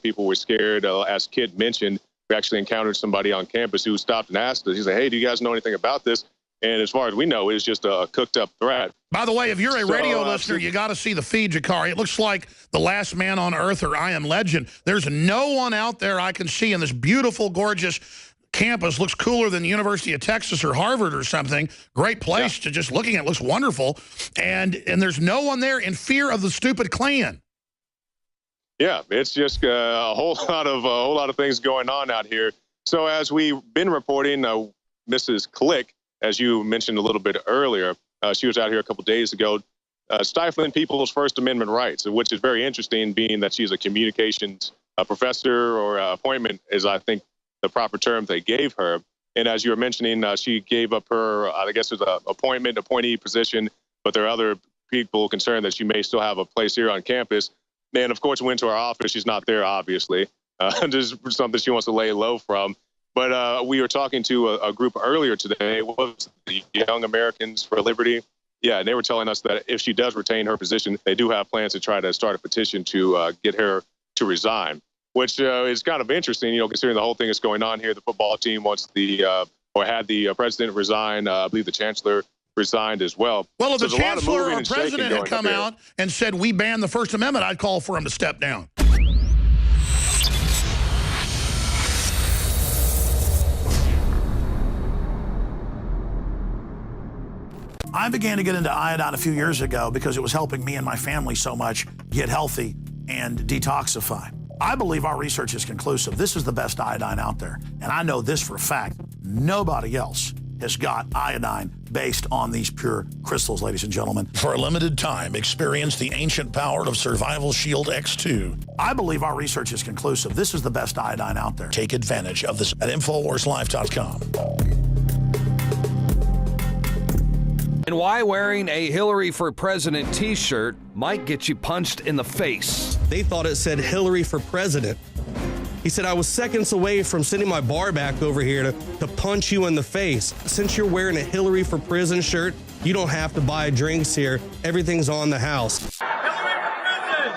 people were scared. As Kit mentioned, we actually encountered somebody on campus who stopped and asked us. He said, "Hey, do you guys know anything about this?" And as far as we know, it's just a cooked-up threat. By the way, if you're a radio listener, you got to see the feed, Jakari. It looks like The Last Man on Earth or I Am Legend. There's no one out there I can see in this beautiful, gorgeous campus. Looks cooler than the University of Texas or Harvard or something. Great place to just looking at. Looks wonderful. And there's no one there in fear of the stupid Klan. Yeah, it's just a whole lot of things going on out here. So as we've been reporting, Mrs. Click, as you mentioned a little bit earlier, she was out here a couple days ago stifling people's First Amendment rights, which is very interesting, being that she's a communications professor, or appointment is, I think, the proper term they gave her. And as you were mentioning, she gave up her, I guess it was an appointee position, but there are other people concerned that she may still have a place here on campus. And of course, went to our office. She's not there, obviously. Just something she wants to lay low from. But we were talking to a group earlier today. What was the Young Americans for Liberty? Yeah, and they were telling us that if she does retain her position, they do have plans to try to start a petition to get her to resign, which is kind of interesting, considering the whole thing is going on here. The football team wants had the president resign. I believe the chancellor resigned as well. Well, if the chancellor or president had come out and said, "We ban the First Amendment," I'd call for him to step down. I began to get into iodine a few years ago because it was helping me and my family so much get healthy and detoxify. I believe our research is conclusive. This is the best iodine out there. And I know this for a fact. Nobody else has got iodine based on these pure crystals, ladies and gentlemen. For a limited time, experience the ancient power of Survival Shield X2. I believe our research is conclusive. This is the best iodine out there. Take advantage of this at InfoWarsLife.com. And why wearing a Hillary for President t-shirt might get you punched in the face. They thought it said Hillary for President. He said, I was seconds away from sending my bar back over here to punch you in the face. Since you're wearing a Hillary for Prison shirt, you don't have to buy drinks here. Everything's on the house. Hillary for President!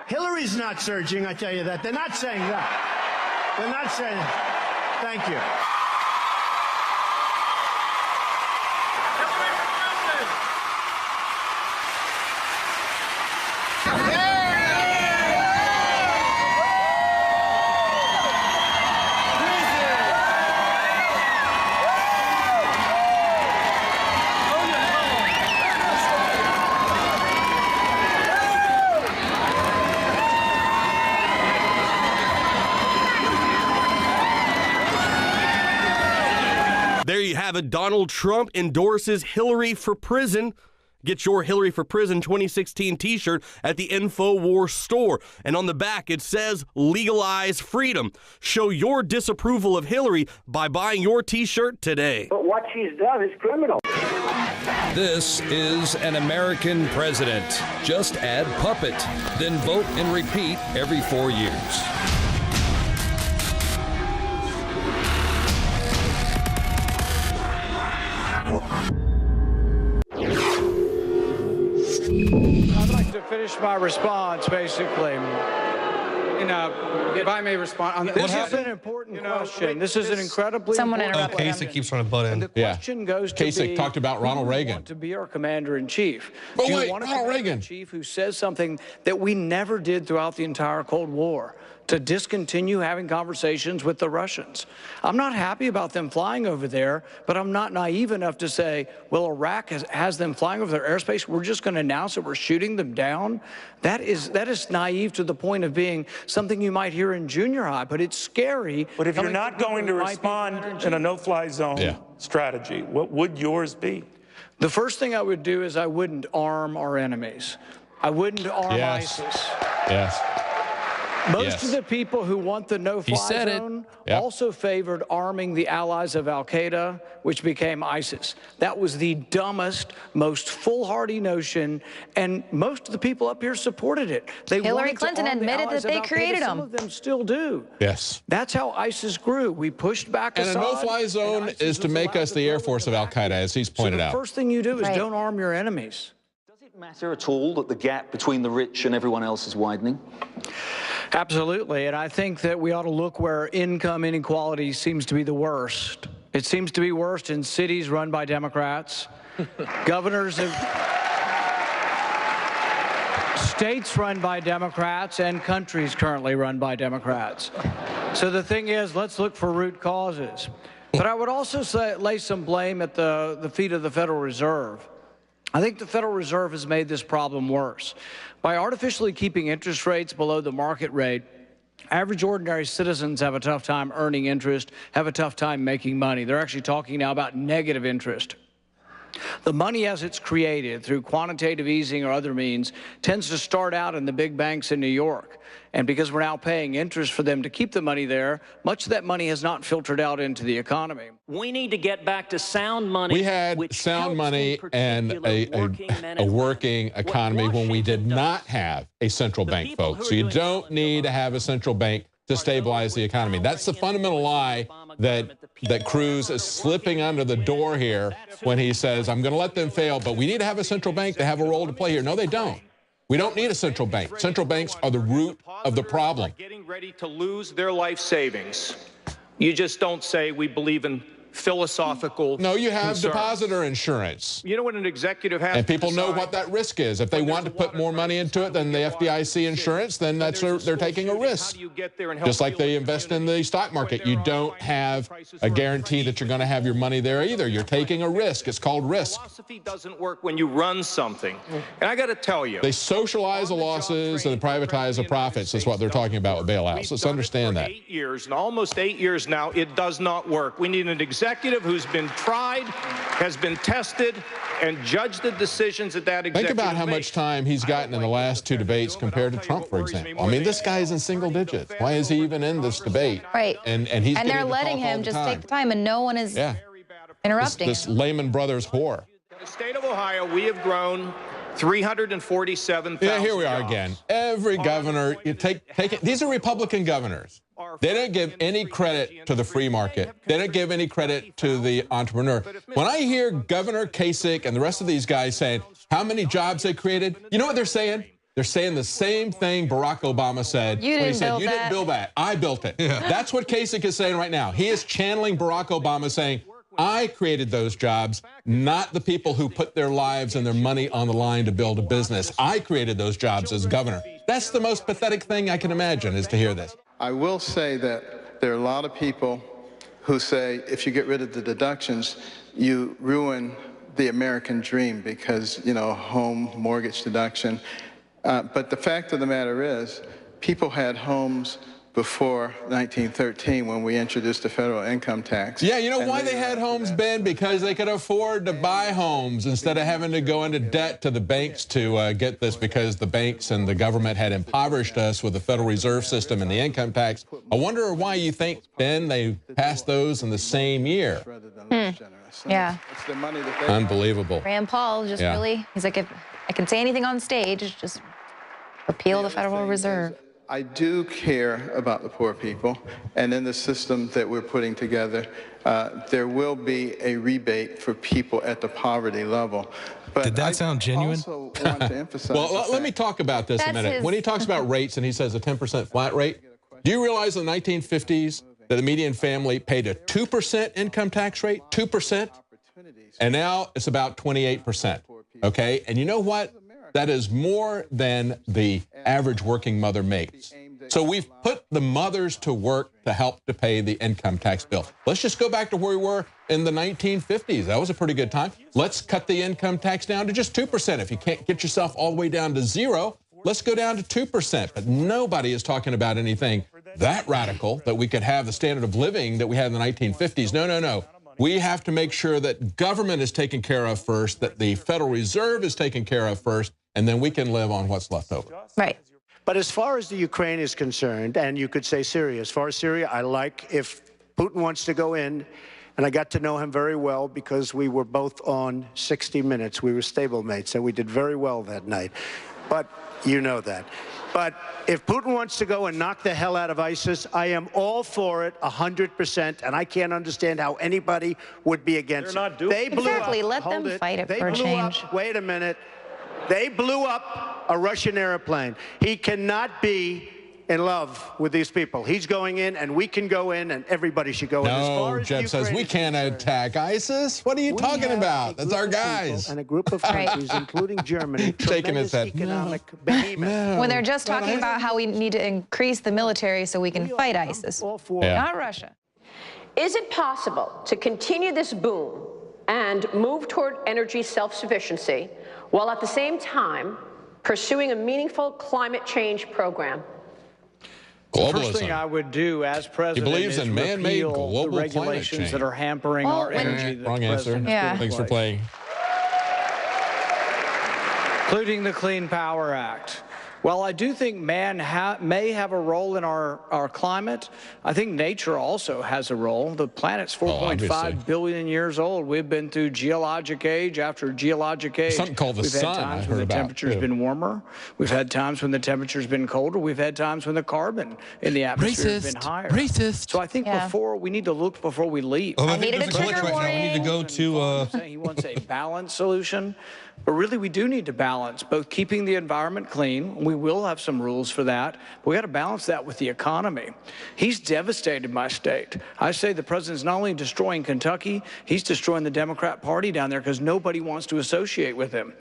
Hillary's not surging, I tell you that. They're not saying that. They're not saying that. Thank you. There you have it. Donald Trump endorses Hillary for Prison. Get your Hillary for Prison 2016 t-shirt at the InfoWars store. And on the back, it says, legalize freedom. Show your disapproval of Hillary by buying your t-shirt today. But what she's done is criminal. This is an American president. Just add puppet, then vote and repeat every 4 years. I'd like to finish my response, basically. If I may respond. This is an important question. This is an incredibly important question. Kasich keeps trying to butt in. And the question goes to Kasich talked about Ronald Reagan. To be our commander-in-chief. But wait, Ronald Reagan. Chief who says something that we never did throughout the entire Cold War, to discontinue having conversations with the Russians. I'm not happy about them flying over there, but I'm not naive enough to say, well, Iraq has them flying over their airspace. We're just going to announce that we're shooting them down. That is naive to the point of being something you might hear in junior high, but it's scary. But if you're not going to respond in a no-fly zone strategy, what would yours be? The first thing I would do is I wouldn't arm our enemies. I wouldn't arm ISIS. Yes. Most of the people who want the no-fly zone also favored arming the allies of al-Qaeda, which became ISIS. That was the dumbest, most foolhardy notion, and most of the people up here supported it. Hillary Clinton admitted that they created them. Some of them still do. Yes. That's how ISIS grew. We pushed back Assad. And a no-fly zone is to make us the Air Force of al-Qaeda, as he's pointed out. The first thing you do is don't arm your enemies. Does it matter at all that the gap between the rich and everyone else is widening? Absolutely, and I think that we ought to look where income inequality seems to be the worst. It seems to be worst in cities run by Democrats, states run by Democrats, and countries currently run by Democrats. So the thing is, let's look for root causes. But I would also lay some blame at the feet of the Federal Reserve. I think the Federal Reserve has made this problem worse. By artificially keeping interest rates below the market rate, average ordinary citizens have a tough time earning interest, have a tough time making money. They're actually talking now about negative interest. The money as it's created through quantitative easing or other means tends to start out in the big banks in New York. And because we're now paying interest for them to keep the money there, much of that money has not filtered out into the economy. We need to get back to sound money. We had sound money and a working economy when we did not have a central bank, folks. So you don't need to have a central bank to stabilize the economy. That's the fundamental lie that Cruz is slipping under the door here when he says, I'm going to let them fail, but we need to have a central bank to have a role to play here. No, they don't. We don't need a central bank. Central banks are the root of the problem. Getting ready to lose their life savings. You just don't say we believe in philosophical No, you have concerns. Depositor insurance. You know what an executive has And people to know decide? what that risk is. If they want to put more money into it than the FDIC insurance, then they're taking a risk. Just like they invest in the stock market. You don't have a guarantee that you're going to have your money there either. You're taking a risk. It's called risk. Philosophy doesn't work when you run something. And I got to tell you. They socialize the losses and privatize the profits is what they're talking about with bailouts. Let's understand that. 8 years, and almost 8 years now, it does not work. We need an executive who's been tried, has been tested, and judge the decisions that that executive Think about how makes. much time he's gotten in the last two debates compared to Trump, for example. I mean, this guy's in single digits. Why is he even in this debate? Right. And he's and they're letting him just take the time, and no one is interrupting this him. Lehman Brothers whore. In the state of Ohio, we have grown 347,000 Yeah, here we are jobs. again. Every governor, you take it. These are Republican governors. They don't give any credit to the free market. They don't give any credit to the entrepreneur. When I hear Governor Kasich and the rest of these guys saying how many jobs they created, you know what they're saying? They're saying the same thing Barack Obama said when he said, you didn't build that, I built it. Yeah. That's what Kasich is saying right now. He is channeling Barack Obama saying, I created those jobs, not the people who put their lives and their money on the line to build a business. I created those jobs as governor. That's the most pathetic thing I can imagine is to hear this. I will say that there are a lot of people who say if you get rid of the deductions, you ruin the American dream because, you know, home mortgage deduction. But the fact of the matter is, people had homes before 1913 when we introduced the federal income tax. Yeah, you know why they had homes, Ben? Because they could afford to buy homes instead of having to go into debt to the banks to get this, because the banks and the government had impoverished us with the Federal Reserve System and the income tax. I wonder why you think, Ben, they passed those in the same year. Yeah. It's the money that they Unbelievable. Rand Paul just really, he's like, if I can say anything on stage, just repeal the Federal Reserve. I do care about the poor people, and in the system that we're putting together, there will be a rebate for people at the poverty level. But did that sound genuine? Also want to emphasize well, let me talk about this a minute. When he talks about rates and he says a 10% flat rate, do you realize in the 1950s that the median family paid a 2% income tax rate? 2%? And now it's about 28%. Okay? And you know what? That is more than the average working mother makes. So we've put the mothers to work to help to pay the income tax bill. Let's just go back to where we were in the 1950s. That was a pretty good time. Let's cut the income tax down to just 2%. If you can't get yourself all the way down to zero, let's go down to 2%. But nobody is talking about anything that radical that we could have the standard of living that we had in the 1950s. No, no, no. We have to make sure that government is taken care of first, that the Federal Reserve is taken care of first, and then we can live on what's left over. Right. But as far as the Ukraine is concerned, and you could say Syria, as far as Syria, I like if Putin wants to go in, and I got to know him very well because we were both on 60 Minutes. We were stablemates, and we did very well that night. But you know that. But if Putin wants to go and knock the hell out of ISIS, I am all for it 100%, and I can't understand how anybody would be against it. They're not doing it. Exactly. Let them fight it for a change. Wait a minute. They blew up a Russian airplane. He cannot be in love with these people. He's going in, and we can go in, and everybody should go in. As far No, as Jeb says we can't attack ISIS. What are you talking about? That's our guys. And a group of countries, including Germany, shaking his head. Economic behemoth. When they're just talking about how we need to increase the military so we can fight ISIS, not Russia. Is it possible to continue this boom and move toward energy self-sufficiency while at the same time pursuing a meaningful climate change program? The first thing I would do as president believes is in man-made repeal global the regulations that are hampering our energy. Wrong answer. Thanks for playing. Including the Clean Power Act. While I do think man may have a role in our climate, I think nature also has a role. The planet's 4.5 billion years old. We've been through geologic age after geologic age. Something called the sun, We've had times when the temperature's been warmer. We've had times when the temperature's been colder. We've had times when the carbon in the atmosphere has been higher. Racist. So I think we need to look before we leap. I think there's a glitch right now. We need to go to... He wants a balanced solution. But really, we do need to balance both keeping the environment clean. We will have some rules for that. But we got to balance that with the economy. He's devastated my state. I say the president's not only destroying Kentucky, he's destroying the Democrat Party down there because nobody wants to associate with him.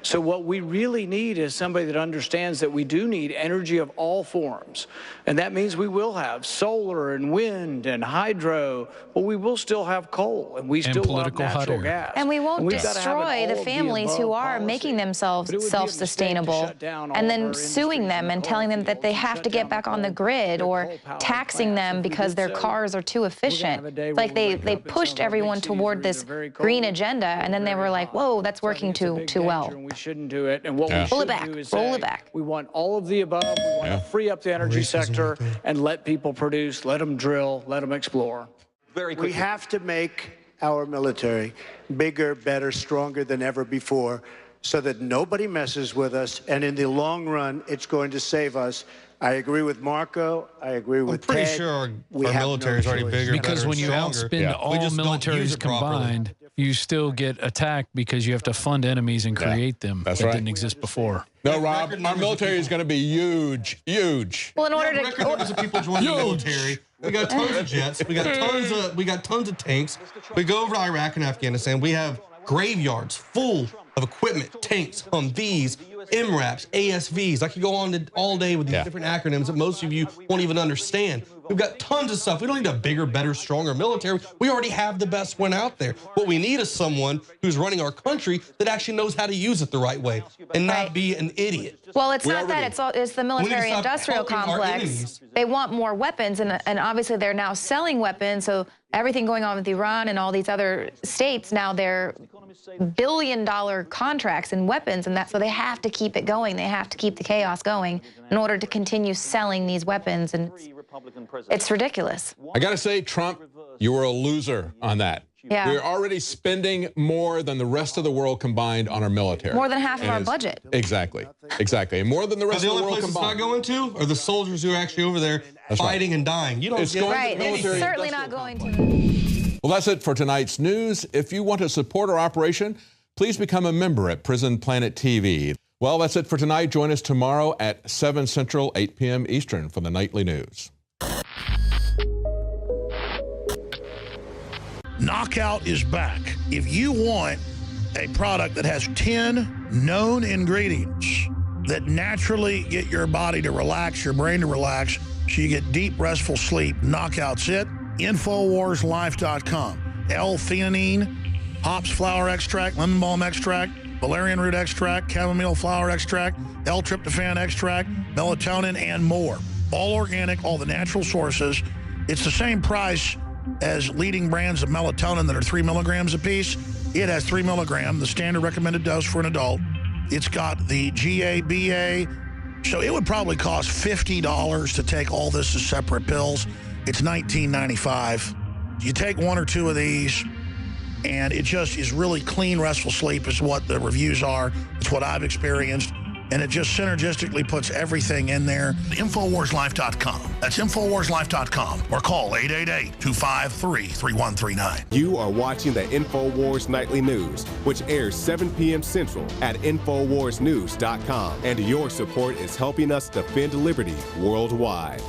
So what we really need is somebody that understands that we do need energy of all forms. And that means we will have solar and wind and hydro, but we will still have coal, and we still have natural gas. And we won't destroy the families who are making themselves self-sustainable and then suing them and telling them that they have to get back on the grid or taxing them because their cars are too efficient. It's like they pushed everyone toward this green agenda, and then they were like, whoa, that's working too well. We shouldn't do it. And what we roll should it back, do is roll it back. We want all of the above. We want to free up the energy sector and let people produce, let them drill, let them explore. We have to make our military bigger, better, stronger than ever before so that nobody messes with us, and in the long run, it's going to save us. I agree with Marco. I agree with Ted. I'm pretty sure our military is already bigger, because better, when you outspend all militaries combined, you still get attacked because you have to fund enemies and create them that didn't exist before. No, Rob, our military is going to be huge, huge. Well, in order to record numbers of people joining the military, we got tons of jets, we got tons of tanks. We go over to Iraq and Afghanistan. We have graveyards full of equipment, tanks, Humvees, MRAPs, ASVs. I could go on all day with these different acronyms that most of you won't even understand. We've got tons of stuff. We don't need a bigger, better, stronger military. We already have the best one out there. What we need is someone who's running our country that actually knows how to use it the right way and not be an idiot. Well, it's not that. It's the military-industrial complex. They want more weapons, and obviously they're now selling weapons, so everything going on with Iran and all these other states, now they're billion-dollar contracts in weapons, and so they have to keep it going. They have to keep the chaos going in order to continue selling these weapons, and it's ridiculous. I got to say, Trump, you were a loser on that. Yeah. We're already spending more than the rest of the world combined on our military. More than half of our budget. Exactly. Exactly. And more than the rest of the world combined. The only place it's not going to are the soldiers who are actually over there fighting and dying. You don't It's certainly not going to. Well, that's it for tonight's news. If you want to support our operation, please become a member at Prison Planet TV. Well, that's it for tonight. Join us tomorrow at 7 Central, 8 p.m. Eastern for the Nightly News. Knockout is back. If you want a product that has 10 known ingredients that naturally get your body to relax, your brain to relax, so you get deep, restful sleep, Knockout's it. InfoWarsLife.com. L-theanine, hops flower extract, lemon balm extract, valerian root extract, chamomile flower extract, L-tryptophan extract, melatonin, and more. All organic, all the natural sources. It's the same price as leading brands of melatonin that are 3 milligrams apiece. It has 3 milligrams, the standard recommended dose for an adult. It's got the GABA, so it would probably cost $50 to take all this as separate pills. It's $19.95. You take 1 or 2 of these, and it just is really clean, restful sleep is what the reviews are. It's what I've experienced. and it just synergistically puts everything in there. InfoWarsLife.com. That's InfoWarsLife.com, or call 888-253-3139. You are watching the InfoWars Nightly News, which airs 7 p.m. Central at InfoWarsNews.com. And your support is helping us defend liberty worldwide.